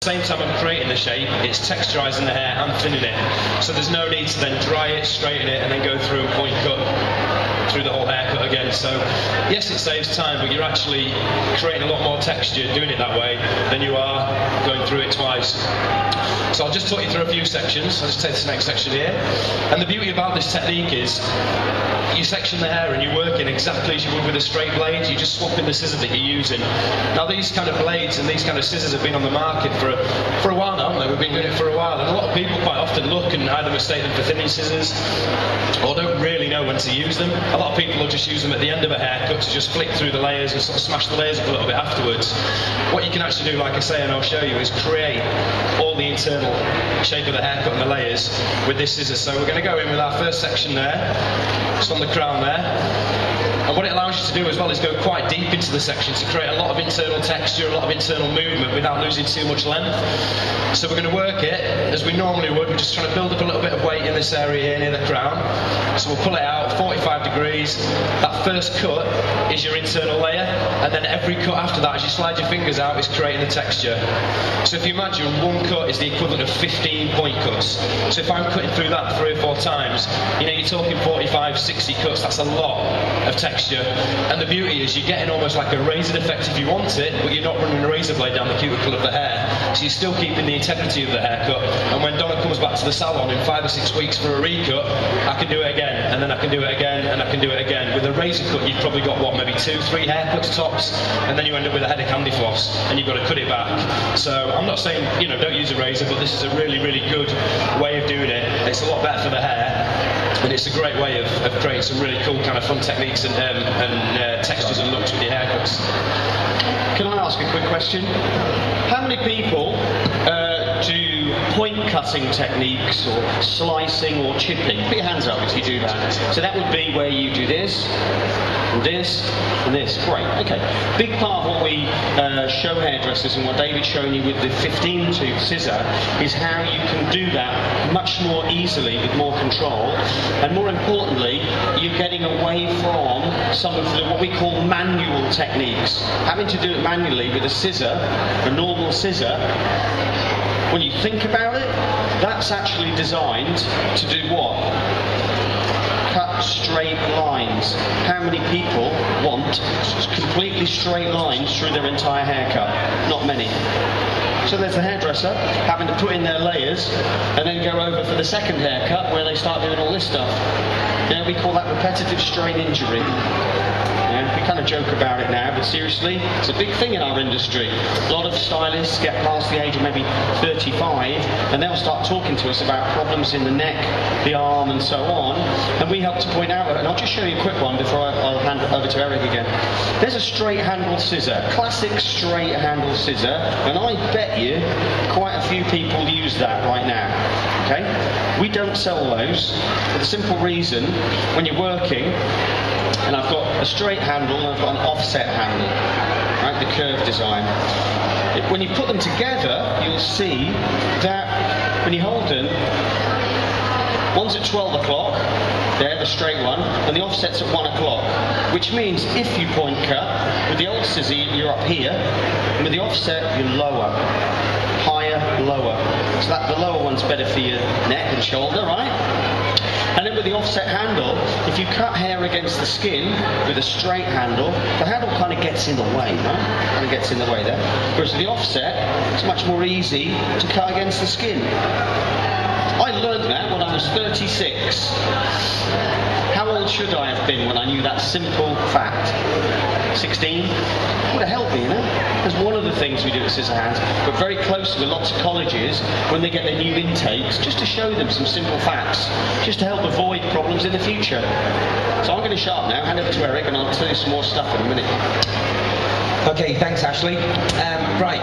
Same time I'm creating the shape, it's texturising the hair and thinning it. So there's no need to then dry it, straighten it, and then go through and point cut through the whole haircut again. So yes, it saves time, but you're actually creating a lot more texture doing it that way than you are going through it twice. So I'll just talk you through a few sections. I'll just take this next section here. And the beauty about this technique is you section the hair and you're working exactly as you would with a straight blade. You're just swapping the scissors that you're using. Now these kind of blades and these kind of scissors have been on the market for a while now, haven't they? We've been doing it for a while, and a lot of people quite often look and either mistake them for thinning scissors or don't really know when to use them. A lot of people will just use them at the end of a haircut to just flick through the layers and sort of smash the layers up a little bit afterwards. What you can actually do, like I say, and I'll show you, is create all the internal shape of the haircut and the layers with this scissors. So we're going to go in with our first section there, just on the crown there. And what it allows you to do as well is go quite deep into the section to create a lot of internal texture, a lot of internal movement without losing too much length. So we're going to work it as we normally would. We're just trying to build up a little bit of weight in this area here near the crown. So we'll pull it out 45 degrees. That first cut is your internal layer, and then every cut after that, as you slide your fingers out, is creating the texture. So if you imagine one cut is the equivalent of 15 point cuts. So if I'm cutting through that 3 or 4 times, you know, you're talking 45, 60 cuts. That's a lot of texture. And the beauty is you're getting almost like a razored effect if you want it, but you're not running a razor blade down the cuticle of the hair. So you're still keeping the integrity of the haircut. And when Donna comes back to the salon in 5 or 6 weeks for a recut, I can do it again, and then I can do it again, and I can do it again. With a razor cut, you've probably got, what, maybe 2, 3 haircuts tops, and then you end up with a head of candy floss, and you've got to cut it back. So I'm not saying, you know, don't use a razor, but this is a really, really good way of doing it. It's a lot better for the hair. And it's a great way of creating some really cool kind of fun techniques and textures and looks with your haircuts. Can I ask a quick question? How many people do point cutting techniques or slicing or chipping? Put your hands up if you do that. So that would be where you do this, and this, and this. Great, okay. Big part of what we show hairdressers and what David's showing you with the 15-tooth scissor is how you can do that much more easily with more control, and more importantly, you're getting away from some of the, what we call manual techniques. Having to do it manually with a scissor, a normal scissor, when you think about it, that's actually designed to do what? Cut straight lines. How many people want completely straight lines through their entire haircut? Not many. So there's the hairdresser having to put in their layers and then go over for the second haircut where they start doing all this stuff. You know, we call that repetitive strain injury. We kind of joke about it now, but seriously, it's a big thing in our industry. A lot of stylists get past the age of maybe 35 and they'll start talking to us about problems in the neck, the arm and so on, and we help to point out, and I'll just show you a quick one before I'll hand it over to Eric again. There's a straight handle scissor, classic straight handle scissor, and I bet you quite a few people use that right now. Okay? We don't sell those for the simple reason when you're working, and I've got a straight handle and I've got an offset handle, right, the curved design. When you put them together, you'll see that when you hold them, one's at 12 o'clock, there, the straight one, and the offset's at 1 o'clock, which means if you point cut, with the old scissor you're up here, and with the offset you're lower, higher, lower. So that the lower one's better for your neck and shoulder, right? And then with the offset handle, if you cut hair against the skin with a straight handle, the handle kind of gets in the way, right? Kind of gets in the way there. Whereas with the offset, it's much more easy to cut against the skin. I learned that when I was 36. How old should I have been when I knew that simple fact? 16? Would have helped me, you know? That's one of the things we do at Scissorhands. We're very close with lots of colleges when they get their new intakes, just to show them some simple facts, just to help avoid problems in the future. So I'm going to shut up now, hand over to Eric, and I'll tell you some more stuff in a minute. Okay, thanks Ashley. Right.